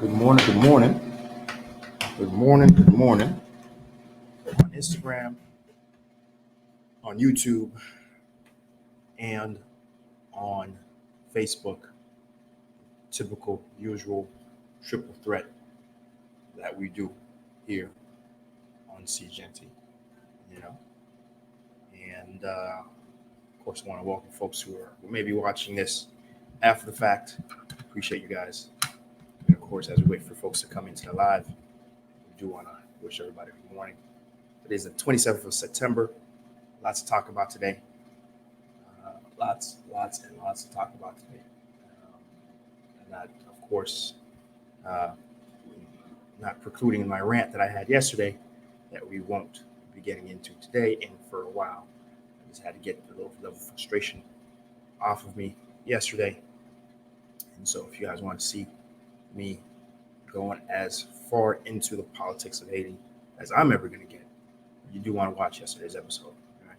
Good morning, good morning. Good morning, good morning. On Instagram, on YouTube, and on Facebook. Typical, usual triple threat that we do here on SeeJeanty, you know. And of course, I want to welcome folks who may be watching this after the fact. Appreciate you guys. And of course, as we wait for folks to come into the live, we do want to wish everybody good morning. It is the 27th of September. Lots to talk about today. Lots to talk about today. And that, of course, not precluding my rant that I had yesterday that we won't be getting into today and for a while. I just had to get a little level of frustration off of me yesterday. And so if you guys want to see me going as far into the politics of Haiti as I'm ever going to get, you do want to watch yesterday's episode. Right?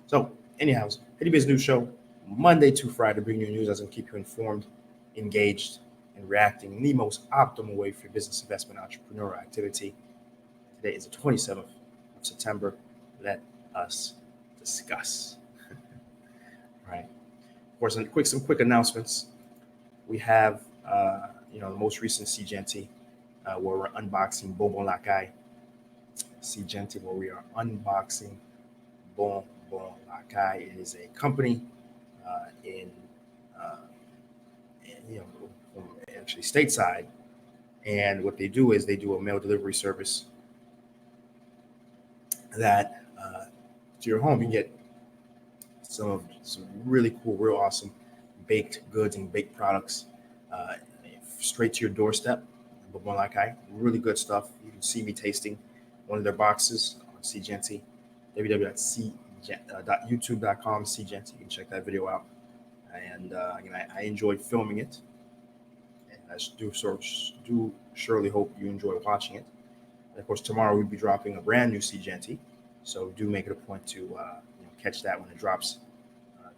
So anyhow, Haiti Business News Show, Monday to Friday, bring you news as I keep you informed, engaged, and reacting in the most optimal way for your business, investment, entrepreneurial activity. Today is the 27th of September. Let us discuss. Right. Of course, some quick announcements. We have, the most recent SeeJeanty, where we're unboxing BonBon Lakay. SeeJeanty, where we are unboxing BonBon Lakay. It is a company actually stateside, and what they do is they do a mail delivery service that to your home you get some really cool, real awesome baked goods and baked products straight to your doorstep. BonBon Lakay, really good stuff. You can see me tasting one of their boxes on SeeJeanty, www.youtube.com SeeJeanty. You can check that video out. And I enjoyed filming it, and I do surely hope you enjoy watching it. And of course, tomorrow we'll be dropping a brand new SeeJeanty, so do make it a point to catch that when it drops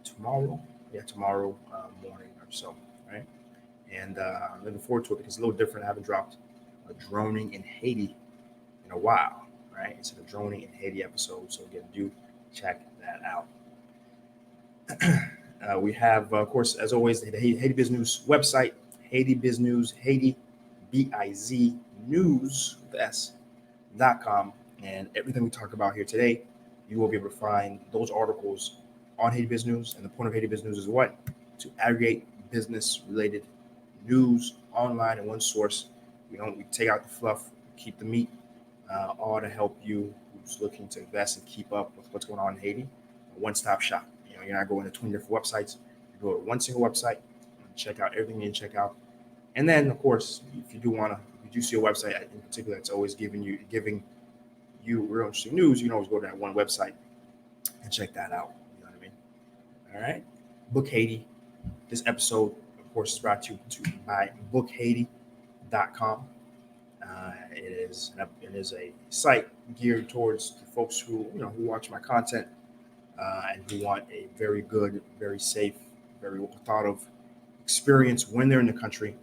tomorrow. Yeah, tomorrow morning or so, right? And I'm looking forward to it because it's a little different. I haven't dropped a droning in Haiti in a while, right? It's a droning in Haiti episode, so again, do check that out. We have, of course, as always, the Haiti Business News website, Haiti Biz News, Haiti, B-I-Z, news, with S.com. And everything we talk about here today, you will be able to find those articles on Haiti Business News. And the point of Haiti Business News is what? To aggregate business-related news online in one source. We take out the fluff, keep the meat, all to help you who's looking to invest and keep up with what's going on in Haiti. A one-stop shop. You're not going to 20 different websites. You go to one single website, check out everything you need to check out. And then, of course, if you do see a website in particular that's always giving you real interesting news, you can always go to that one website and check that out. You know what I mean? All right. Book Haiti. This episode, of course, is brought to you by bookhaiti.com. It is a site geared towards the folks who watch my content and who want a very good, very safe, very well thought of experience when they're in the country.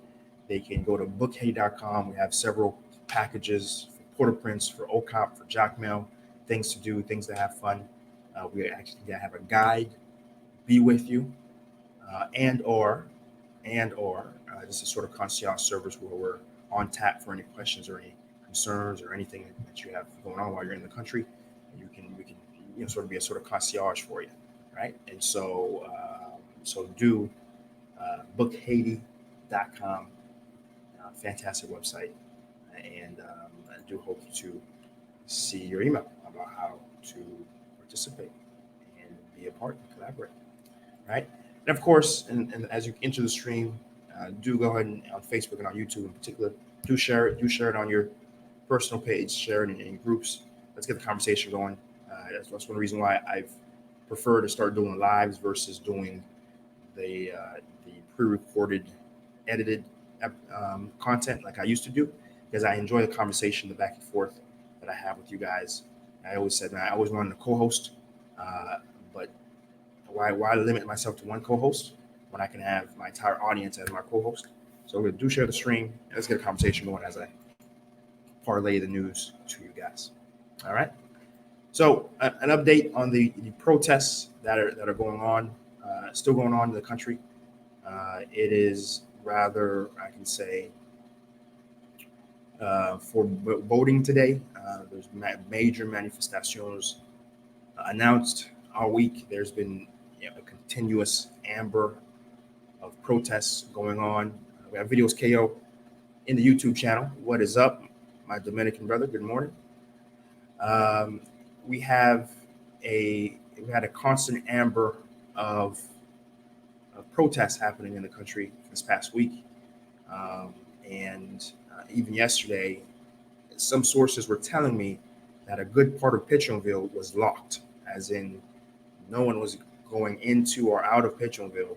They can go to bookhaiti.com. We have several packages for Port-au-Prince, for OCOP, for Jacmel, things to do, things to have fun. We actually have a guide be with you, and or just a sort of concierge service where we're on tap for any questions or any concerns or anything that you have going on while you're in the country. We can sort of be a sort of concierge for you, right? And so do bookhaiti.com, fantastic website, and I do hope to see your email about how to participate and be a part and collaborate, right? And of course, and as you enter the stream, do go ahead and on Facebook and on YouTube in particular, do share it. Do share it on your personal page. Share it in groups. Let's get the conversation going. That's one reason why I've preferred to start doing lives versus doing the pre-recorded, edited content like I used to do, because I enjoy the conversation, the back and forth that I have with you guys. I always said, man, I always wanted to co-host, but why limit myself to one co-host when I can have my entire audience as my co-host? So do share the stream. Let's get a conversation going as I parlay the news to you guys. All right. So an update on the protests that are going on, still going on in the country. It is rather, I can say, for voting today. There's major manifestations announced all week. There's been a continuous amber of protests going on. We have videos KO in the YouTube channel. What is up, my Dominican brother? Good morning. We had a constant amber of protests happening in the country this past week, and even yesterday, some sources were telling me that a good part of Pétionville was locked, as in no one was going into or out of Pétionville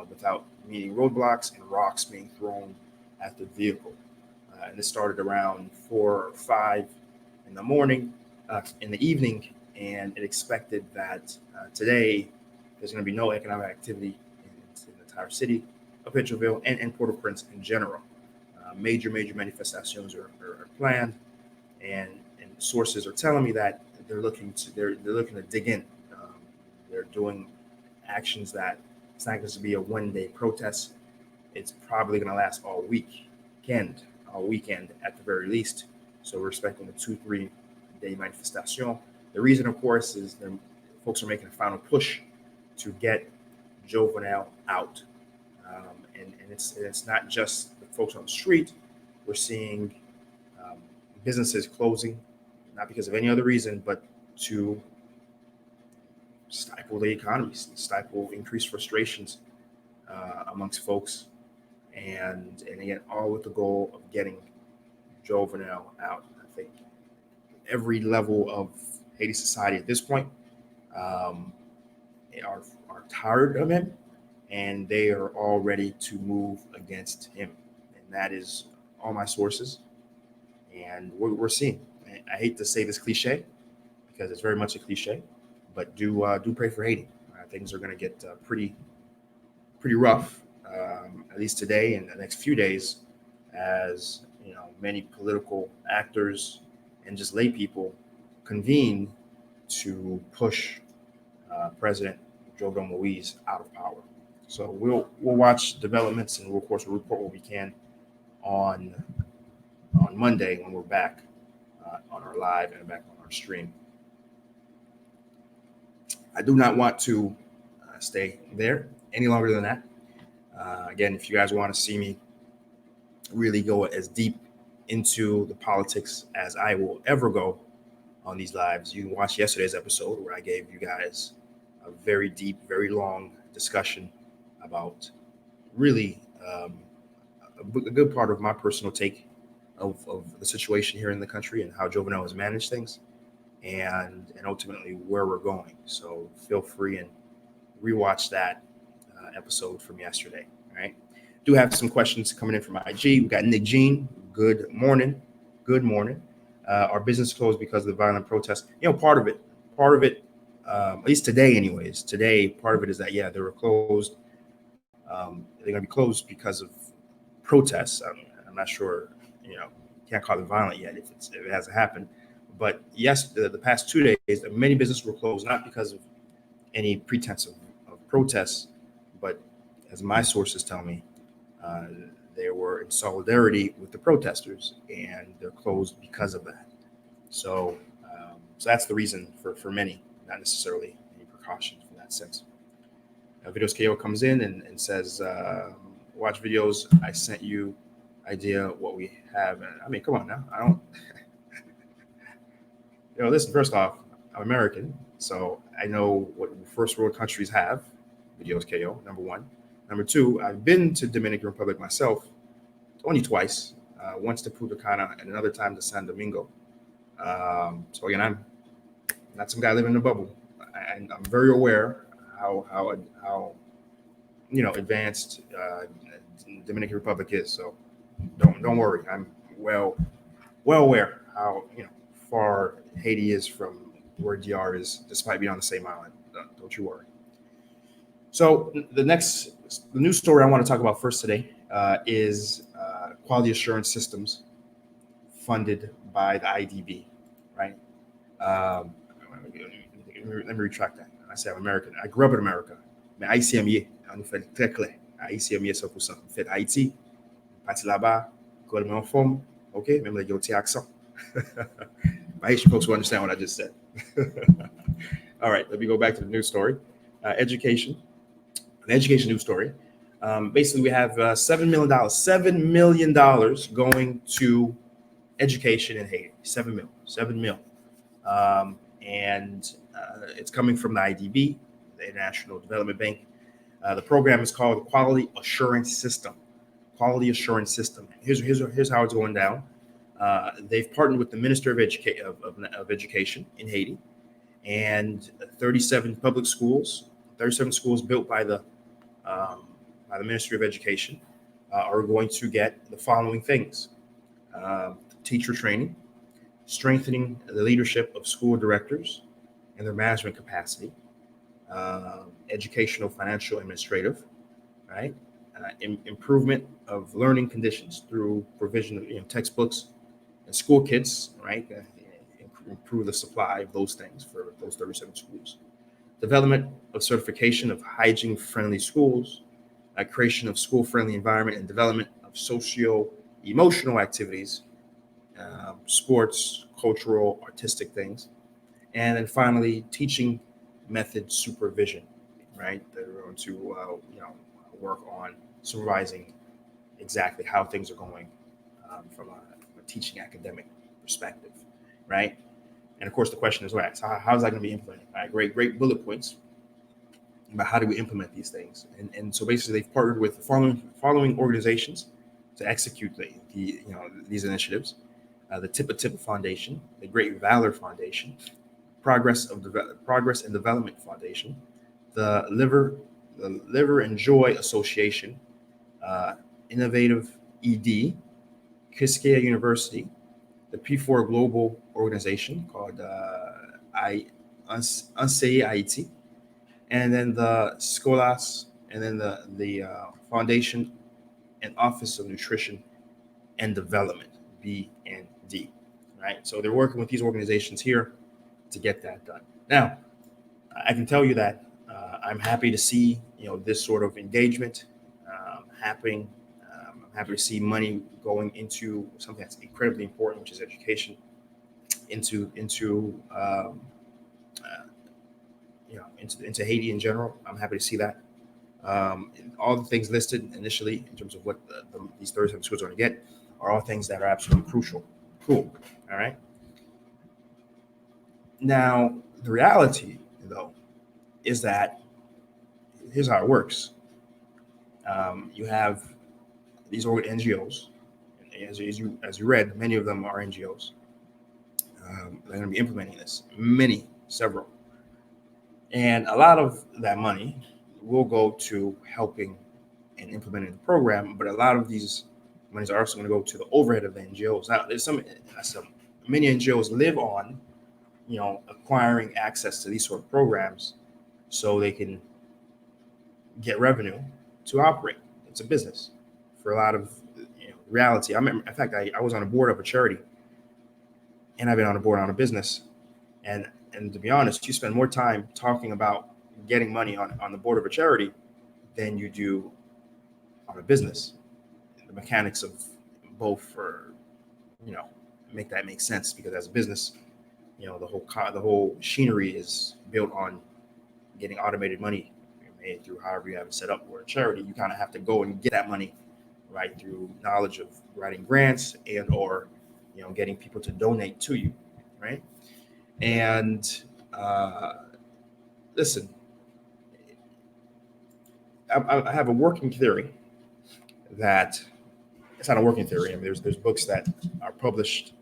without meeting roadblocks and rocks being thrown at the vehicle. And this started around 4 or 5 in the morning, in the evening, and it expected that today there's going to be no economic activity in the entire city of Pétionville and Port-au-Prince in general. Major manifestations are planned, and sources are telling me that they're looking to dig in. They're doing actions that it's not going to be a one-day protest. It's probably going to last all weekend at the very least. So we're expecting a 2-3 day manifestation. The reason, of course, is folks are making a final push to get Jovenel out, and it's not just the folks on the street. We're seeing businesses closing, not because of any other reason, but to stifle the economy, stifle increased frustrations amongst folks, and again, all with the goal of getting Jovenel out. I think every level of Haiti society at this point are tired of him, and they are all ready to move against him. And that is all my sources, and we're seeing. I hate to say this cliche because it's very much a cliche, but do pray for Haiti. Things are going to get pretty rough, at least today and the next few days, as many political actors and just lay people convene to push President Jovenel Moïse out of power. So we'll watch developments, and we'll, of course, report what we can on Monday when we're back on our live and back on our stream. I do not want to stay there any longer than that. Again, if you guys want to see me really go as deep into the politics as I will ever go on these lives, you can watch yesterday's episode where I gave you guys a very deep, very long discussion about really a good part of my personal take of the situation here in the country and how Jovenel has managed things, and ultimately where we're going. So feel free and rewatch that episode from yesterday. All right. Do have some questions coming in from IG. We got Nick Jean. Good morning. Our business closed because of the violent protests. Part of it, at least today anyways, part of it is that, they were closed. They're going to be closed because of protests. I'm not sure, can't call it violent yet if it hasn't happened. But yes, the past 2 days, many businesses were closed, not because of any pretense of protests, but as my sources tell me, they were in solidarity with the protesters, and they're closed because of that. So that's the reason for many, not necessarily any precautions in that sense. Videos KO comes in and says, watch videos. I sent you idea what we have. I mean, come on now. I don't, listen, first off, I'm American, so I know what first world countries have. Videos KO, number one. Number two, I've been to Dominican Republic myself, only twice, once to Punta Cana and another time to San Domingo. So again, I'm not some guy living in a bubble. I'm very aware how advanced Dominican Republic is. So don't worry. I'm well aware how far Haiti is from where DR is, despite being on the same island. Don't you worry. So the news story I want to talk about first today is quality assurance systems funded by the IDB, right? Um, let me retract that. I say I'm American. I grew up in America. Mais Haïtien mieux, on fait très clair. Haïtien mieux 100%. On fait Haïti, parti là-bas, école en forme, ok? Même les guilty accent. My Haitian folks will understand what I just said. All right, let me go back to the news story. Education, an education news story. Basically, we have $7 million going to education in Haiti. 7 mil. And it's coming from the IDB, the International Development Bank. The program is called Quality Assurance System. Quality Assurance System. Here's how it's going down. They've partnered with the Minister of Education in Haiti, and 37 public schools, 37 schools built by the Ministry of Education are going to get the following things: teacher training, strengthening the leadership of school directors and their management capacity, educational, financial, administrative, right? Improvement of learning conditions through provision of textbooks and school kits, right? Improve the supply of those things for those 37 schools. Development of certification of hygiene-friendly schools, creation of school-friendly environment, and development of socio-emotional activities, sports, cultural, artistic things. And then finally, teaching method supervision, right? They're going to work on supervising exactly how things are going from a teaching academic perspective, right? And of course, the question is, right, so how is that going to be implemented? All right, great bullet points about how do we implement these things. And so basically, they've partnered with the following organizations to execute these initiatives: the Tippa Foundation, the Great Valor Foundation, Progress and Development Foundation, the Liver and Joy Association, Innovative ED, Quisqueya University, the P4 Global Organization called Unse Haiti, and then the Scolas, and then the Foundation and Office of Nutrition and Development, BND, right? So they're working with these organizations here to get that done. Now, I can tell you that I'm happy to see this sort of engagement happening. I'm happy to see money going into something that's incredibly important, which is education, into Haiti in general. I'm happy to see that. All the things listed initially in terms of what these 37 schools are going to get are all things that are absolutely crucial. Cool. All right. Now, the reality, though, is that here's how it works. You have these NGOs, as you read, many of them are NGOs. They're going to be implementing this, several. And a lot of that money will go to helping and implementing the program, but a lot of these monies are also going to go to the overhead of the NGOs. Now, there's many NGOs live on, acquiring access to these sort of programs so they can get revenue to operate. It's a business for a lot of reality. In fact, I was on a board of a charity, and I've been on a board on a business. And to be honest, you spend more time talking about getting money on the board of a charity than you do on a business. The mechanics of both make that make sense, because as a business, the whole machinery is built on getting automated money made through however you have it set up. Or a charity, you kind of have to go and get that money right through knowledge of writing grants and or getting people to donate to you, right? And listen, I have a working theory that it's not a working theory. I mean, there's books that are published,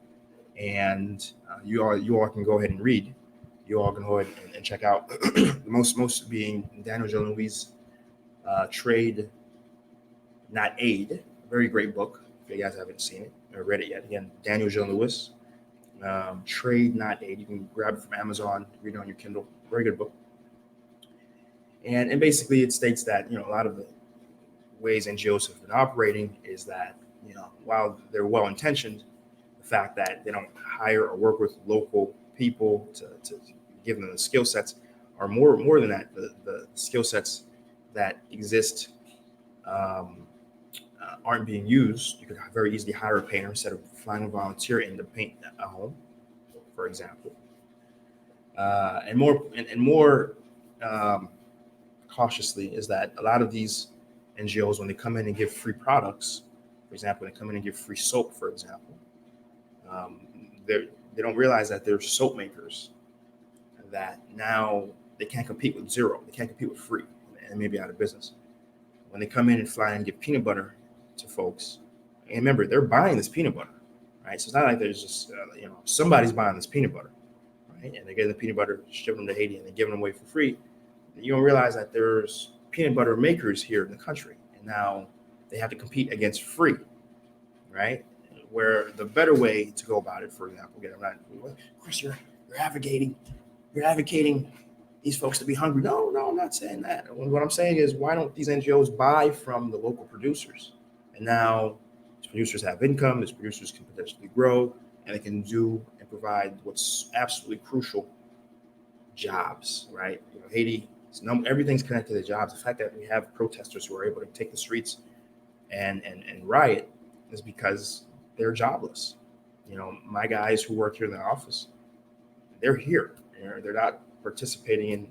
and you all can go ahead and read. You all can go ahead and check out. most being Daniel Jean-Louis' Trade, Not Aid, a very great book. If you guys haven't seen it or read it yet, again, Daniel Jean-Louis, Trade, Not Aid. You can grab it from Amazon, read it on your Kindle. Very good book. And basically, it states that a lot of ways NGOs have been operating is that, while they're well-intentioned, the fact that they don't hire or work with local people to give them the skill sets, or more than that, the skill sets that exist aren't being used. You could very easily hire a painter instead of flying a volunteer in to paint a home, for example. And more cautiously is that a lot of these NGOs, when they come in and give free products, for example, when they come in and give free soap, for example, they don't realize that they're soap makers, that now they can't compete with zero. They can't compete with free, and maybe out of business. When they come in and fly and give peanut butter to folks, and remember, they're buying this peanut butter, right? So it's not like there's just, somebody's buying this peanut butter, right? And they're getting the peanut butter, shipping them to Haiti, and they're giving them away for free. You don't realize that there's peanut butter makers here in the country, and now they have to compete against free, right? Where the better way to go about it, for example, again, Chris, you're advocating these folks to be hungry. No, I'm not saying that. What I'm saying is, why don't these NGOs buy from the local producers? And now these producers have income, these producers can potentially grow, and they can do and provide what's absolutely crucial: jobs, right? Haiti, everything's connected to jobs. The fact that we have protesters who are able to take the streets and riot is because they're jobless. My guys who work here in the office, they're here. They're not participating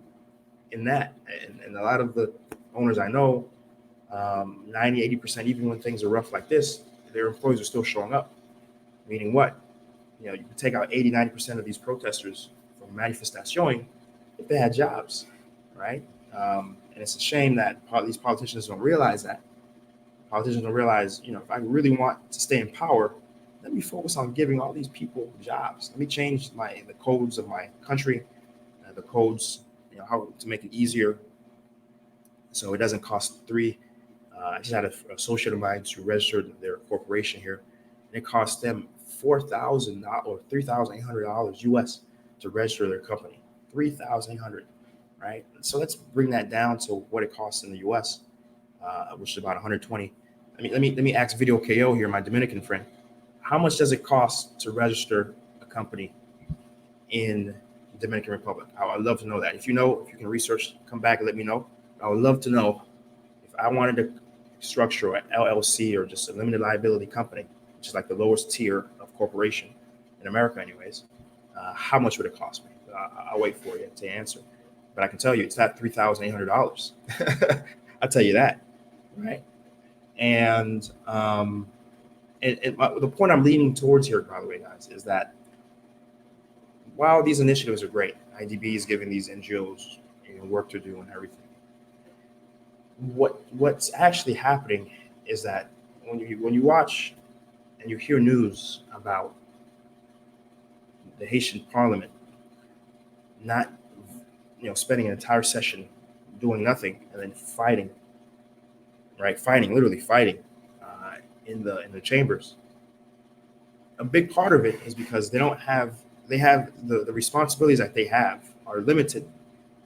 in that. And a lot of the owners I know, 90-80%, even when things are rough like this, their employees are still showing up. Meaning what? You can take out 80-90% of these protesters from manifestation if they had jobs, right? And it's a shame that these politicians don't realize that. Politicians don't realize, if I really want to stay in power, let me focus on giving all these people jobs. Let me change the codes of my country, the codes, how to make it easier so it doesn't cost I just had an associate of mine who registered their corporation here, and it cost them $4,000 or $3,800 US to register their company. $3,800, right? So let's bring that down to what it costs in the US, which is about $120. Let me ask Video KO here, my Dominican friend. How much does it cost to register a company in the Dominican Republic? I would love to know that. If you can research, come back and let me know. I would love to know if I wanted to structure an LLC or just a limited liability company, which is like the lowest tier of corporation in America anyways, how much would it cost me? I'll wait for you to answer. But I can tell you it's not $3,800. I'll tell you that, right? And the point I'm leaning towards here, by the way, guys, is that while these initiatives are great, IDB is giving these NGOs work to do and everything, what's actually happening is that when you watch and you hear news about the Haitian Parliament not spending an entire session doing nothing and then fighting, right? Literally fighting in the chambers. A big part of it is because they have the responsibilities that they have are limited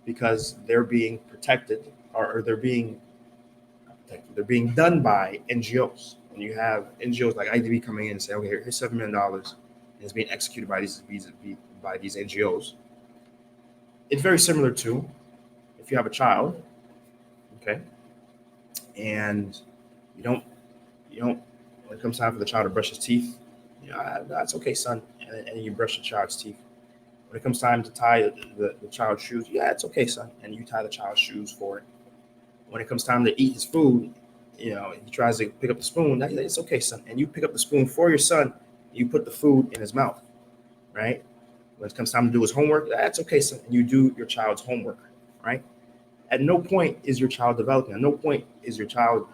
because they're being protected or they're being done by NGOs. When you have NGOs like IDB coming in and say, okay, here's $7 million and it's being executed by these NGOs. It's very similar to if you have a child, okay, and you don't when it comes time for the child to brush his teeth, that's okay, son, and you brush the child's teeth. When it comes time to tie the child's shoes, it's okay, son, and you tie the child's shoes for it. When it comes time to eat his food, he tries to pick up the spoon, it's okay, son, and you pick up the spoon for your son, you put the food in his mouth, right? When it comes time to do his homework, that's okay, son, and you do your child's homework, right? At no point is your child developing. At no point is your child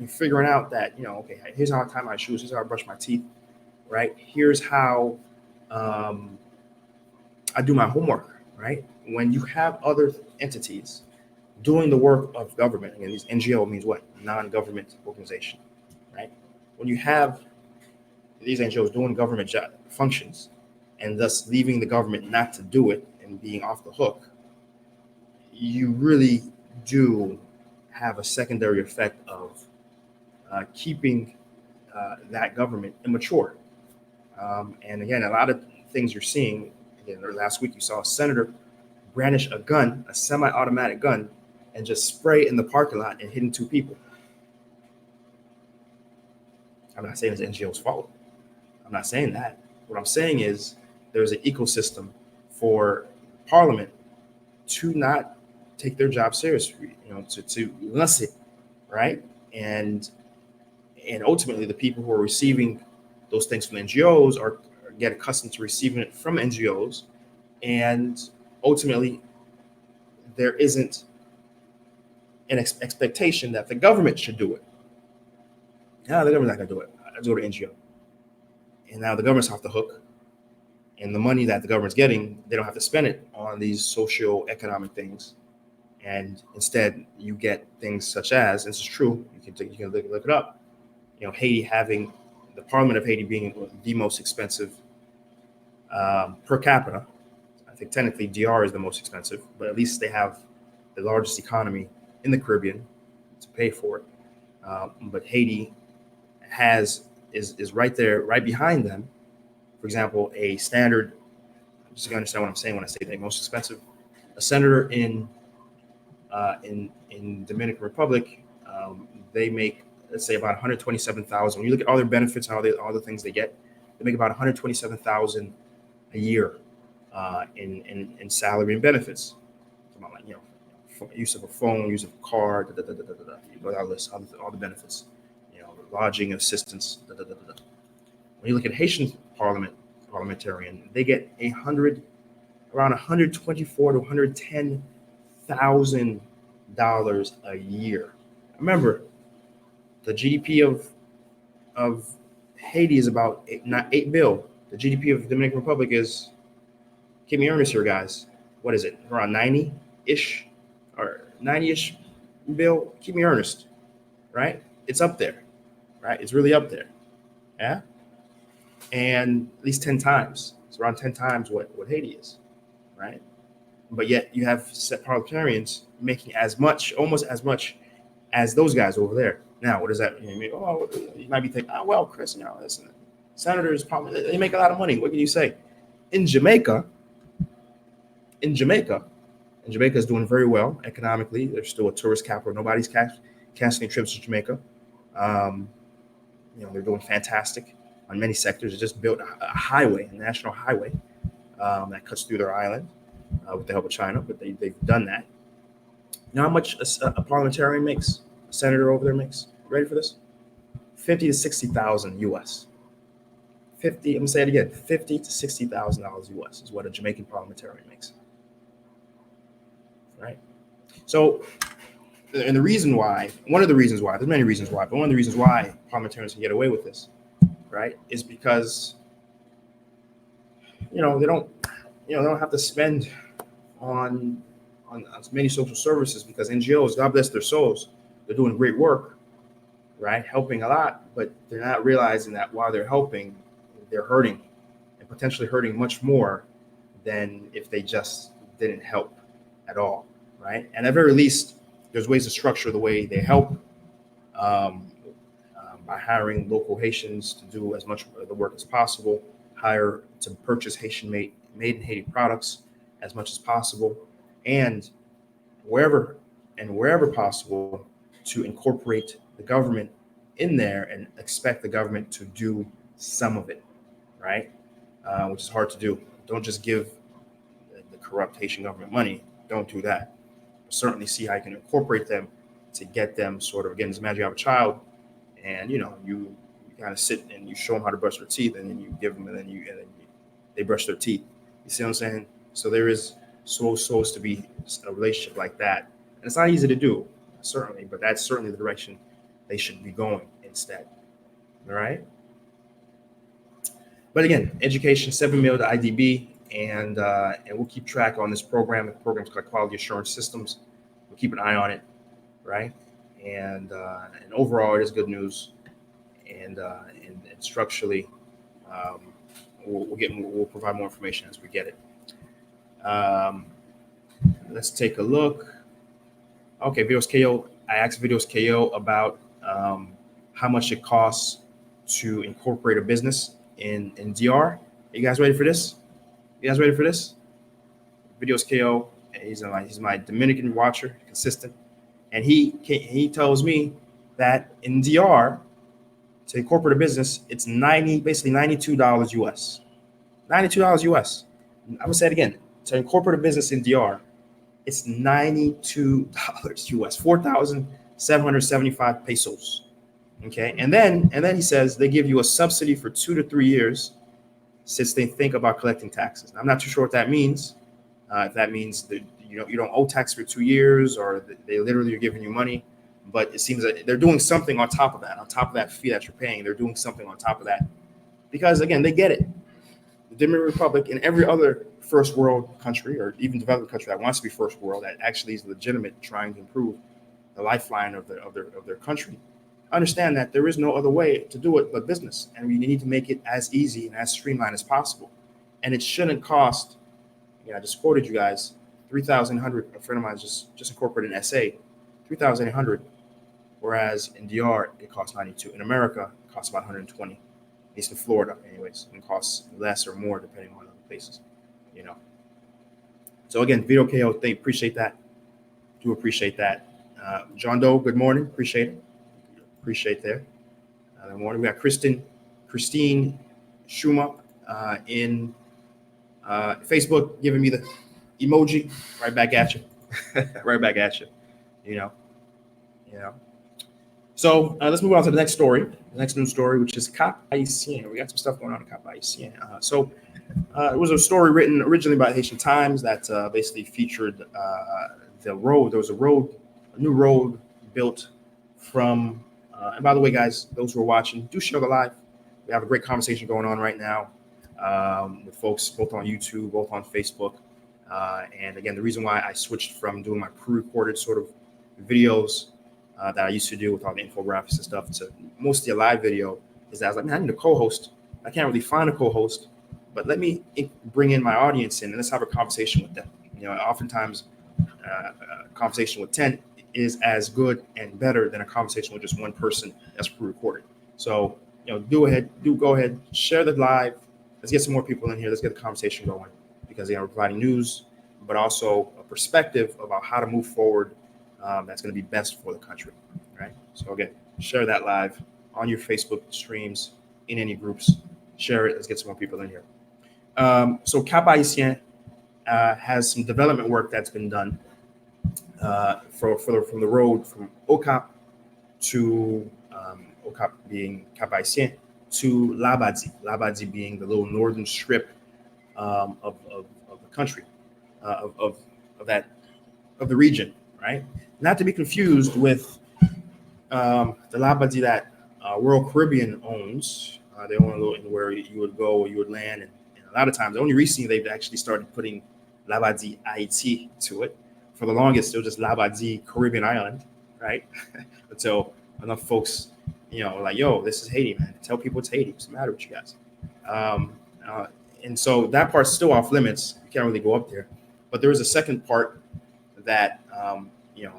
figuring out that, okay, here's how I tie my shoes, here's how I brush my teeth, right? Here's how I do my homework, right? When you have other entities doing the work of government, again, these NGO means what? Non-government organization, right? When you have these NGOs doing government functions and thus leaving the government not to do it and being off the hook, you really do have a secondary effect of keeping that government immature. And again, a lot of things you're seeing, again, last week you saw a senator brandish a gun, a semi-automatic gun, and just spray in the parking lot and hitting 2 people. I'm not saying it's the NGO's fault. I'm not saying that. What I'm saying is there's an ecosystem for Parliament to not take their job seriously, to elicit, right? And ultimately, the people who are receiving those things from NGOs are get accustomed to receiving it from NGOs, and ultimately, there isn't an expectation that the government should do it. No, the government's not going to do it. I do it to NGO. And now the government's off the hook. And the money that the government's getting, they don't have to spend it on these socio-economic things. And instead, you get things such as, this is true, you can look it up, Haiti having, the Parliament of Haiti being the most expensive per capita. I think technically DR is the most expensive, but at least they have the largest economy in the Caribbean to pay for it. But Haiti is right there, right behind them. For example, a standard, I'm just going to understand what I'm saying when I say the most expensive. A senator in Dominican Republic, they make, let's say, about $127,000. When you look at all their benefits and all the things they get, they make about $127,000 a year in salary and benefits. About, like, use of a phone, use of a car, all the benefits, lodging assistance. When you look at Haitian parliamentarian, they get around $124,000 to $110,000 a year. Remember, the GDP of Haiti is about $8 billion. The GDP of the Dominican Republic is, keep me earnest here, guys. What is it? Around 90-ish or 90-ish bill. Keep me earnest, right? It's up there, right? It's really up there, yeah. And at least 10 times. It's around 10 times what Haiti is, right? But yet you have set parliamentarians making almost as much as those guys over there. Now, what does that mean? You might be thinking, well, Chris, listen, senators, they make a lot of money. What can you say? Jamaica is doing very well economically. There's still a tourist capital. Nobody's canceling trips to Jamaica. They're doing fantastic on many sectors. They just built a national highway that cuts through their island with the help of China, but they've done that. You know how much a parliamentarian makes? A senator over there makes? Ready for this? $50,000 to $60,000 US. I'm gonna say it again. $50,000 to $60,000 US is what a Jamaican parliamentarian makes. Right. So, and one of the reasons why, there's many reasons why, but one of the reasons why parliamentarians can get away with this, right, is because they don't have to spend on many social services, because NGOs, God bless their souls, they're doing great work, right, helping a lot, but they're not realizing that while they're helping, they're hurting, and potentially hurting much more than if they just didn't help at all, right? And at very least, there's ways to structure the way they help by hiring local Haitians to do as much of the work as possible, hire to purchase made in Haiti products as much as possible, and wherever possible, to incorporate the government in there and expect the government to do some of it, right? Which is hard to do. Don't just give the corrupt Haitian government money. Don't do that. Certainly see how you can incorporate them to get them sort of, again, just imagine you have a child and you kind of sit and you show them how to brush their teeth, and then you give them, and then they brush their teeth. You see what I'm saying? So there is supposed to be a relationship like that. And it's not easy to do, certainly, but that's certainly the direction they should be going instead. All right. But again, education, $7 million to IDB, and we'll keep track on this program. The program's called Quality Assurance Systems. We'll keep an eye on it, right? And overall, it is good news. And structurally, we'll provide more information as we get it. Let's take a look. Okay, Vios KO I asked Videos KO about how much it costs to incorporate a business in DR. Are you guys ready for this? You guys ready for this? Videos KO, he's my Dominican watcher, consistent, and he tells me that in DR to incorporate a business, it's basically $92 US. $92 US. I'm gonna say it again. To incorporate a business in DR, it's $92 US, 4,775 pesos. Okay, and then he says they give you a subsidy for 2 to 3 years since they think about collecting taxes. I'm not too sure what that means. If that means that you don't owe tax for 2 years, or they literally are giving you money, but it seems that they're doing something on top of that fee that you're paying. They're doing something on top of that, because again, they get it. The Dominican Republic and every other first world country, or even developed country that wants to be first world, that actually is legitimate, trying to improve the lifeline of their country, understand that there is no other way to do it but business, and we need to make it as easy and as streamlined as possible. And it shouldn't cost. I just quoted you guys 3,100. A friend of mine just incorporated an SA, 3,800, whereas in DR it costs 92. In America, it costs about 120. At least in Florida, anyways, and costs less or more depending on other places. So again, Video KO, they appreciate that. Do appreciate that. John Doe, good morning. Appreciate it. Appreciate there. Good morning. We got Christine Schuma in Facebook giving me the emoji. Right back at you. Right back at you. So let's move on to the next story. The next news story, which is Cap Haitien. We got some stuff going on in Cap Haitien. It was a story written originally by Haitian Times that basically featured the road. There was a new road built from. And by the way, guys, those who are watching, do share the live. We have a great conversation going on right now with folks both on YouTube, both on Facebook. And again, the reason why I switched from doing my pre-recorded sort of videos that I used to do with all the infographics and stuff to mostly a live video is that I was like, man, I need a co-host. I can't really find a co-host, but let me bring in my audience in and let's have a conversation with them. Oftentimes a conversation with 10 is as good and better than a conversation with just one person that's pre-recorded. So, go ahead, share the live. Let's get some more people in here. Let's get the conversation going, because we're providing news, but also a perspective about how to move forward. That's going to be best for the country, right? So again, share that live on your Facebook streams, in any groups. Share it. Let's get some more people in here. So Cap Haitien has some development work that's been done from the road from Okap to Okap being Cap Haitien to Labadie. Labadie being the little northern strip of the country, of the region, right? Not to be confused with the Labadie that Royal Caribbean owns. They own a little where you would go, you would land, and a lot of times, only recently they've actually started putting Labadie Haiti to it. For the longest, it was just Labadie Caribbean Island, right? Until enough folks, like, yo, this is Haiti, man. Tell people it's Haiti. What's the matter with you guys? And so that part's still off limits. You can't really go up there. But there is a second part that a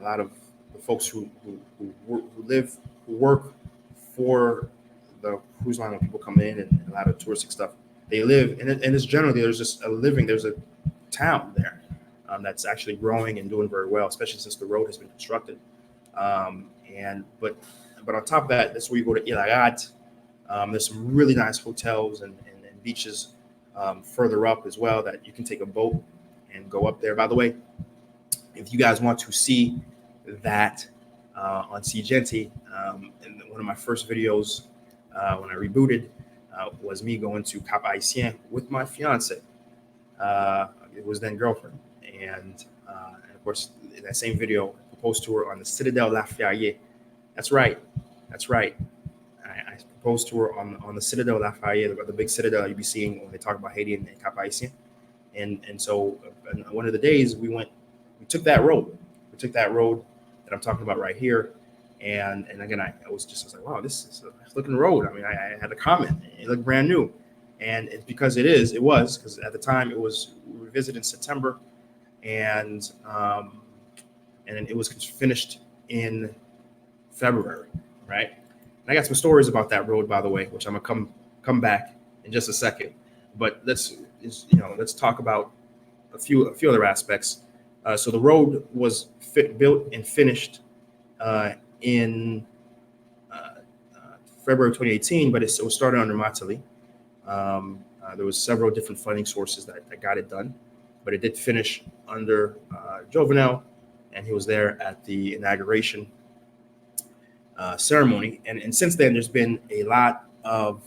lot of the folks who work for the cruise line when people come in and a lot of touristic stuff, they live, and it's generally there's just there's a town there that's actually growing and doing very well, especially since the road has been constructed. But on top of that, that's where you go to Ilagat. There's some really nice hotels and beaches further up as well that you can take a boat and go up there. By the way, if you guys want to see that on SeeJeanty, in one of my first videos when I rebooted was me going to Cap Haitien with my fiance. It was then girlfriend, and of course in that same video I proposed to her on the Citadel Lafayette. That's right. I proposed to her on the Citadel Lafayette, the big citadel you'll be seeing when they talk about Haiti and Cap Haitien. And so one of the days we took that road. We took that road that I'm talking about right here. And again, I was like, wow, this is a nice looking road. I mean, I had a comment. It looked brand new. And it's because it was, because at the time we visited in September, and then it was finished in February, right? And I got some stories about that road, by the way, which I'm gonna come back in just a second. But let's talk about a few other aspects. So the road was built and finished in February 2018, but it was started under Matali. There was several different funding sources that got it done, but it did finish under Jovenel, and he was there at the inauguration ceremony. And since then, there's been a lot of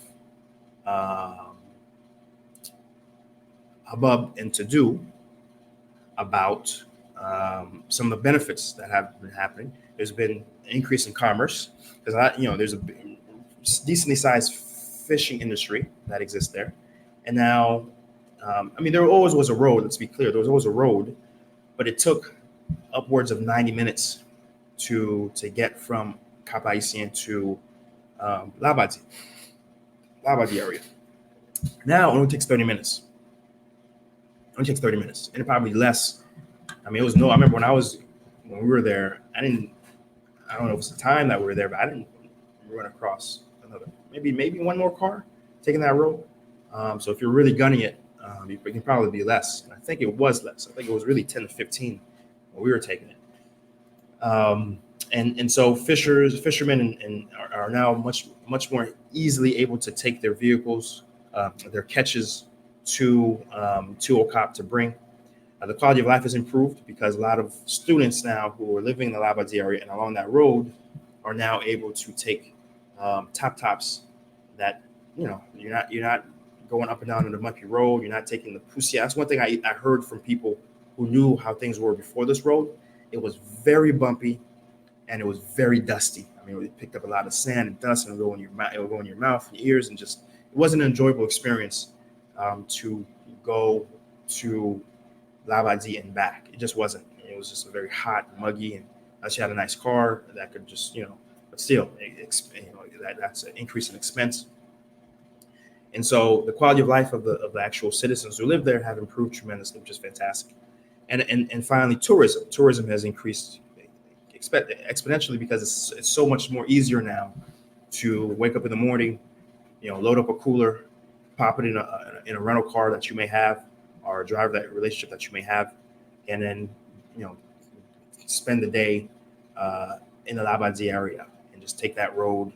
hubbub and to do about some of the benefits that have been happening. There's been an increase in commerce because there's a decently sized fishing industry that exists there, and now there always was a road. Let's be clear, there was always a road, but it took upwards of 90 minutes to get from Cap Haitien to Labadie area. Now it only takes 30 minutes. And it probably less. I remember when we were there, I don't know if it was the time that we were there, but I didn't run across another, maybe one more car taking that road. So if you're really gunning it, it can probably be less. And I think it was less. I think it was really 10 to 15 when we were taking it. And so fishermen are now much more easily able to take their vehicles, their catches to Okap to bring. The quality of life has improved because a lot of students now who are living in the Labadie area and along that road are now able to take tops that you're not going up and down on the mucky road. You're not taking the pussy. That's one thing I heard from people who knew how things were before this road. It was very bumpy and it was very dusty. It picked up a lot of sand and dust, and it would go in your mouth and your ears, and just it wasn't an enjoyable experience to go to Labadie and back. It just wasn't. It was just a very hot, muggy, and unless you had a nice car that could just but still, that's an increase in expense. And so the quality of life of the actual citizens who live there have improved tremendously, which is fantastic. And finally, tourism has increased exponentially because it's so much more easier now to wake up in the morning, load up a cooler, pop it in a rental car that you may have, or drive that relationship that you may have, and then spend the day in the Labadie area and just take that road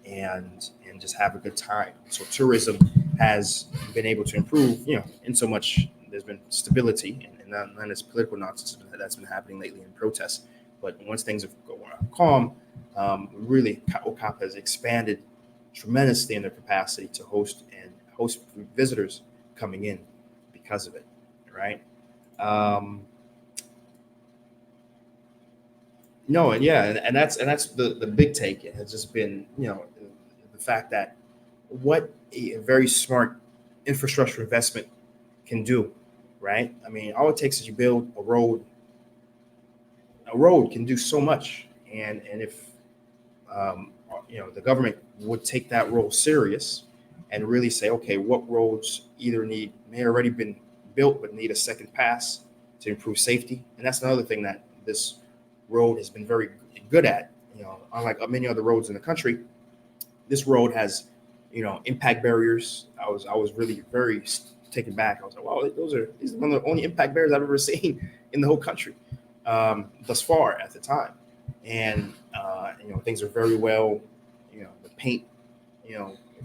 and just have a good time. So tourism has been able to improve, in so much there's been stability and none of this political nonsense that's been happening lately in protests. But once things have gone calm, really Okap has expanded tremendously in their capacity to host visitors coming in because of it, right? And that's the big take. It has just been the fact that what a very smart infrastructure investment can do, right? All it takes is you build a road. A road can do so much, and if the government would take that role serious and really say, okay, what roads may already been built but need a second pass to improve safety. And that's another thing that this road has been very good at. Unlike many other roads in the country, this road has impact barriers. I was really very taken back. I was like, wow, these are one of the only impact barriers I've ever seen in the whole country thus far at the time. And things are very well, the paint,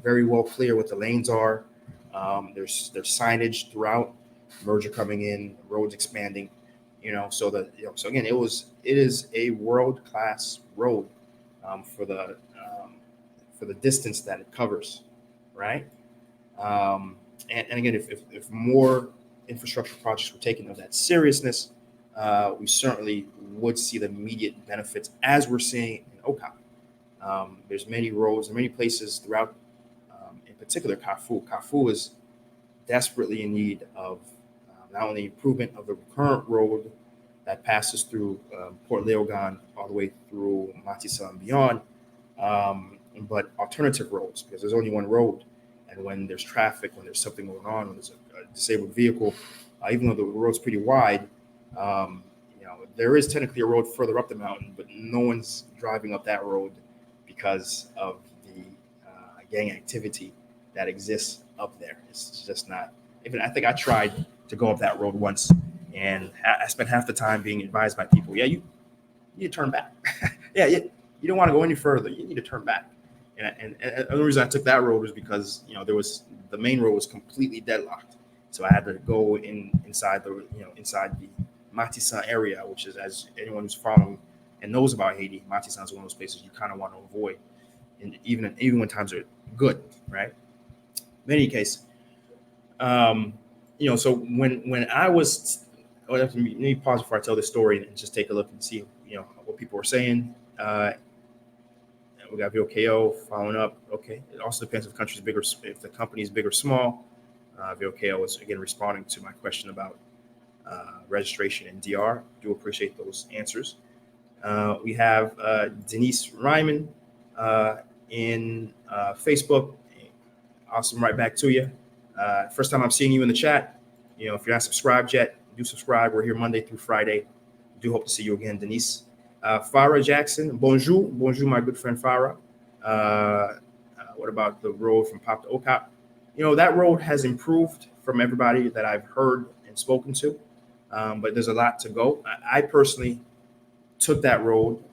very well clear what the lanes are. There's signage throughout, merger coming in, roads expanding, so again, it is a world-class road for the distance that it covers, right? And again, if more infrastructure projects were taken of that seriousness, we certainly would see the immediate benefits as we're seeing in Okap. There's many roads and many places throughout, in particular Carrefour. Carrefour is desperately in need of not only improvement of the current road that passes through Port Léogane all the way through Matissa and beyond, but alternative roads, because there's only one road. And when there's traffic, when there's something going on, when there's a disabled vehicle, even though the road's pretty wide, there is technically a road further up the mountain, but no one's driving up that road because of the gang activity that exists up there. It's just not. Even I think I tried to go up that road once, and I spent half the time being advised by people, yeah, you need to turn back. Yeah, you don't want to go any further. You need to turn back. And the only reason I took that road was because the main road was completely deadlocked, so I had to go inside the Matissan area, which is, as anyone who's following and knows about Haiti, Matissan is one of those places you kind of want to avoid, and even when times are good, right? In any case, so when I was, let me pause before I tell this story and just take a look and see what people were saying. We got VOKO following up. Okay, it also depends if the country's big or if the company is big or small. VOKO was again responding to my question about registration in DR. Do appreciate those answers. We have Denise Ryman in Facebook. Awesome, right back to you. First time I'm seeing you in the chat. If you're not subscribed yet, do subscribe. We're here Monday through Friday. Do hope to see you again, Denise. Farah Jackson, bonjour, my good friend Farah. What about the road from Pop to Okap? That road has improved from everybody that I've heard and spoken to, but there's a lot to go. I personally took that road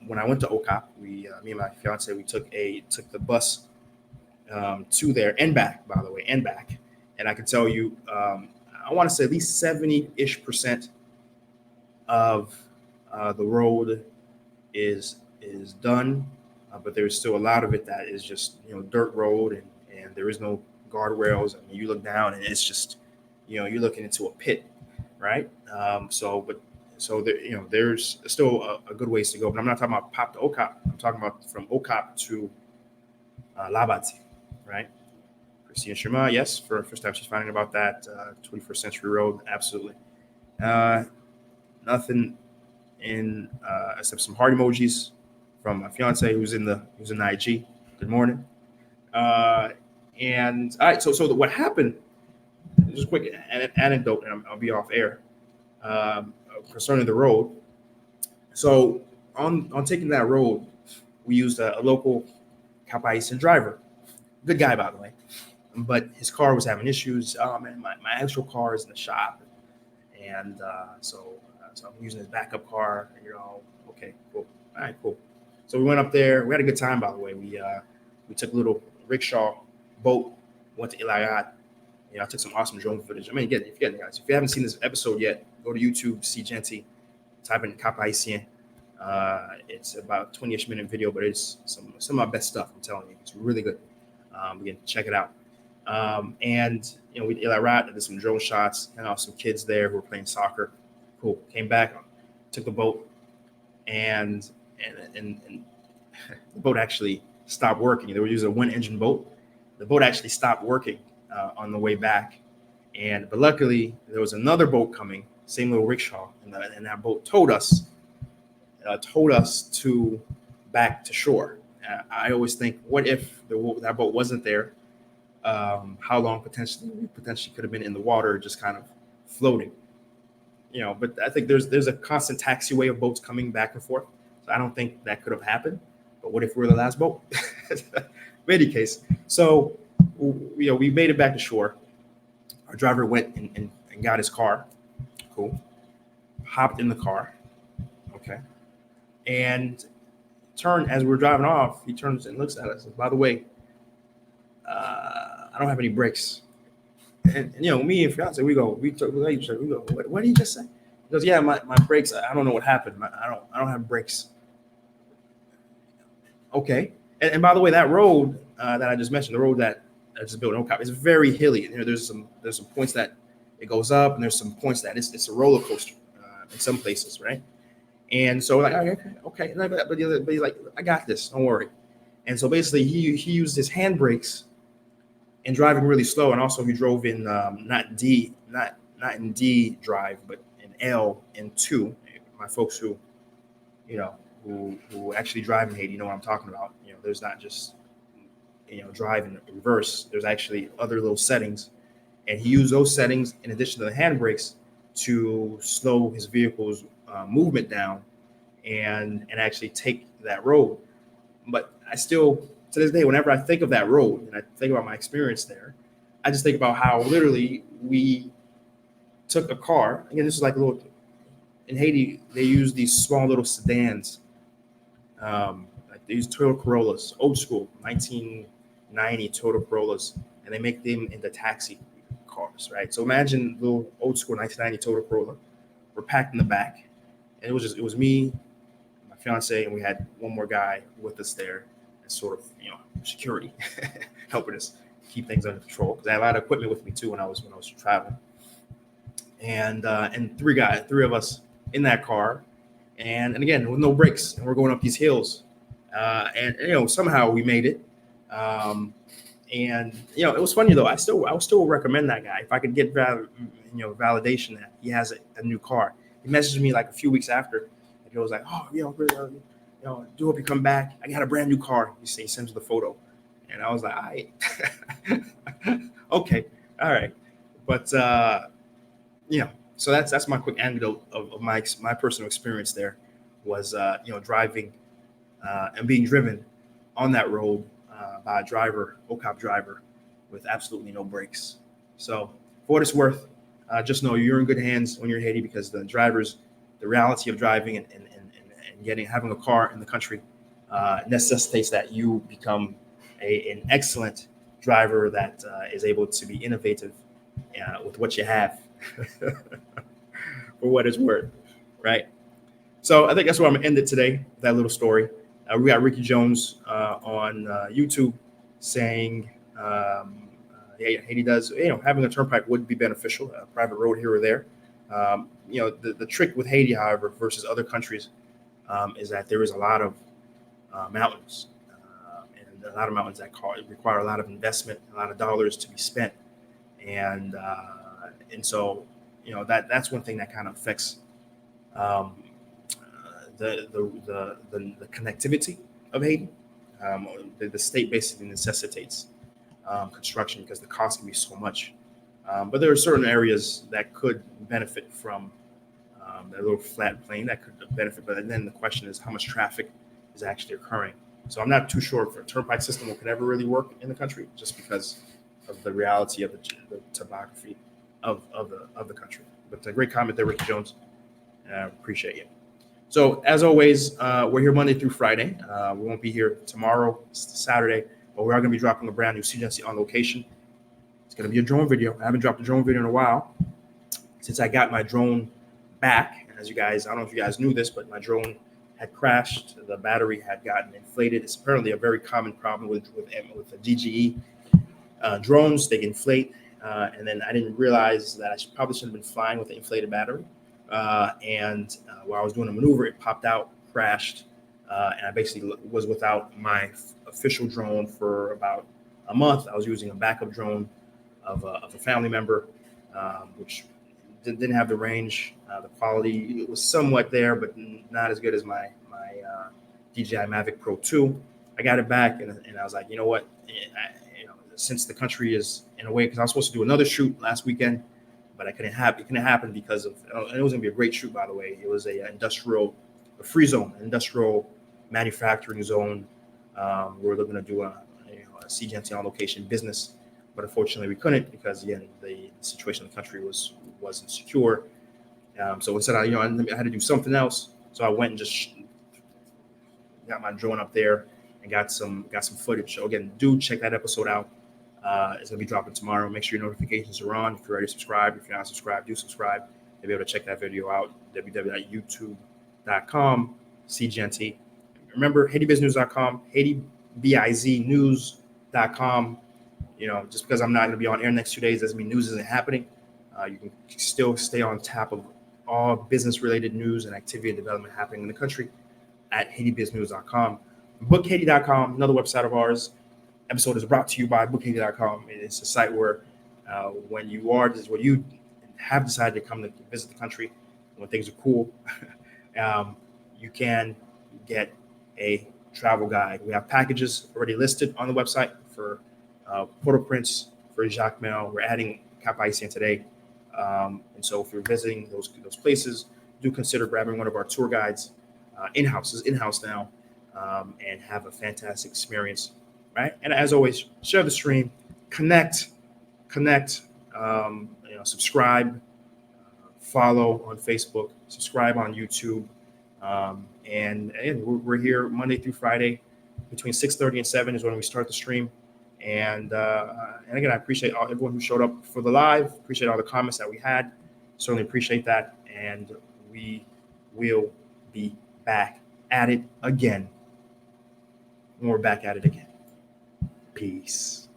when I went to Okap. Me and my fiance, we took the bus to there and back, by the way, and back. And I can tell you, I want to say at least 70-ish% of the road is done, but there's still a lot of it that is just dirt road, and there is no guardrails. I mean, you look down and it's just you're looking into a pit, right? So there, there's still a good ways to go. But I'm not talking about Pop to Okap. I'm talking about from Okap to Labati, right? Christine Sherma, yes, for first time she's finding about that 21st Century Road, absolutely. Nothing in except some heart emojis from my fiance who's in the IG. Good morning. And all right, so what happened? Just a quick anecdote, and I'll be off air concerning the road. So on taking that road, we used a local Cap Haitien driver. Good guy, by the way, but his car was having issues. Oh man, my actual car is in the shop, and so I'm using his backup car. Okay, cool. All right, cool. So we went up there. We had a good time, by the way. We took a little rickshaw boat, went to Lakay. I took some awesome drone footage. I mean, again, guys, if you haven't seen this episode yet, go to YouTube, SeeJeanty, type in Cap Haitien. It's about a 20-ish minute video, but it's some of my best stuff. I'm telling you, it's really good. Again, check it out. And we did Lakay, did some drone shots, and some kids there who were playing soccer. Cool. Came back, took the boat, and the boat actually stopped working. They were using a one-engine boat. The boat actually stopped working on the way back, but luckily there was another boat coming, same little rickshaw, and that boat towed us to back to shore. I always think, what if that boat wasn't there? How long we potentially could have been in the water, just kind of floating. But I think there's a constant taxiway of boats coming back and forth. So I don't think that could have happened. But what if we're the last boat? In any case, so we made it back to shore. Our driver went and got his car. Cool. Hopped in the car. Okay. And as we were driving off, he turns and looks at us. By the way, I don't have any brakes. And me and fiance, we go, what did he just say? He goes, yeah, my brakes, I don't know what happened. I don't have brakes. Okay. And by the way, that road that I just mentioned, the road that I just built in Okap, is very hilly. There's some points that it goes up, and there's some points that it's a roller coaster in some places, right? And so like, okay. But he's like, I got this, don't worry. And so basically he used his handbrakes and driving really slow, and also he drove in not in D drive, but in L and 2. My folks who actually drive in Haiti know what I'm talking about. There's not just drive in reverse. There's actually other little settings, and he used those settings in addition to the handbrakes to slow his vehicles movement down and actually take that road. But I still, to this day, whenever I think of that road and I think about my experience there, I just think about how literally we took a car. Again, this is like a little, in Haiti, they use these small little sedans. Like they use Toyota Corollas, old school, 1990 Toyota Corollas, and they make them into taxi cars, right? So imagine little old school 1990 Toyota Corolla. We're packed in the back, and it was me, my fiance, and we had one more guy with us there as sort of security, helping us keep things under control. Because I had a lot of equipment with me too when I was traveling, and three of us in that car, and again with no brakes, and we're going up these hills, and somehow we made it. And it was funny though. I still recommend that guy if I could get validation that he has a new car. He messaged me like a few weeks after, and he was like, "Oh, do hope you come back. I got a brand new car." He sends me the photo, and I was like, "I okay, all right," but so that's my quick anecdote of my personal experience there was driving and being driven on that road by a OCOP driver with absolutely no brakes. So for what it's worth, just know you're in good hands when you're in Haiti, because the reality of driving and having a car in the country necessitates that you become an excellent driver that is able to be innovative with what you have. For what it's worth, right? So I think that's where I'm gonna end it today. That little story. We got Ricky Jones on YouTube saying Haiti does, having a turnpike would be beneficial, a private road here or there. The trick with Haiti, however, versus other countries, is that there is a lot of mountains, and a lot of mountains that require a lot of investment, a lot of dollars to be spent, and so that's one thing that kind of affects the connectivity of Haiti. The state basically necessitates construction because the cost can be so much. But there are certain areas that could benefit from that little flat plain that could benefit. But then the question is how much traffic is actually occurring. So I'm not too sure if a turnpike system could ever really work in the country, just because of the reality of the topography of the country. But a great comment there, Ricky Jones. Appreciate you. So as always, we're here Monday through Friday. We won't be here tomorrow, Saturday, but we are going to be dropping a brand new SeeJeanty on location. It's going to be a drone video. I haven't dropped a drone video in a while since I got my drone back. And as you guys, I don't know if you guys knew this, but my drone had crashed. The battery had gotten inflated. It's apparently a very common problem with the DJI drones. They inflate, and then I didn't realize that I probably shouldn't have been flying with the inflated battery. And while I was doing a maneuver, it popped out, crashed, and I basically was without my official drone for about a month. I was using a backup drone of a family member, which didn't have the range. The quality was somewhat there, but not as good as my DJI Mavic Pro 2. I got it back, and I was like, you know what? Since the country is in a way, because I was supposed to do another shoot last weekend, but it couldn't happen because of, and it was going to be a great shoot, by the way. It was a free zone, industrial manufacturing zone. We were looking to do a SeeJeanty on location business, but unfortunately we couldn't because, again, the situation in the country wasn't secure. So instead, I had to do something else. So I went and just got my drone up there and got some footage. So again, do check that episode out. It's gonna be dropping tomorrow. Make sure your notifications are on. If you're already subscribed, if you're not subscribed, do subscribe. You'll be able to check that video out. www.youtube.com SeeJeanty. Remember, HaitiBizNews.com, HaitiBizNews.com. Just because I'm not going to be on air next 2 days doesn't mean news isn't happening. You can still stay on top of all business-related news and activity and development happening in the country at HaitiBizNews.com. BookHaiti.com, another website of ours. Episode is brought to you by BookHaiti.com. It's a site where when you have decided to come to visit the country, when things are cool, you can get a travel guide. We have packages already listed on the website for Port-au-Prince, for Jacmel. We're adding Cap Haitien today. And so if you're visiting those places, do consider grabbing one of our tour guides in-house now, and have a fantastic experience, right? And as always, share the stream, connect, subscribe, follow on Facebook, subscribe on YouTube, and we're here Monday through Friday between 6:30 and 7 is when we start the stream. And again, I appreciate everyone who showed up for the live. Appreciate all the comments that we had. Certainly appreciate that. And we will be back at it again when we're back at it again. Peace.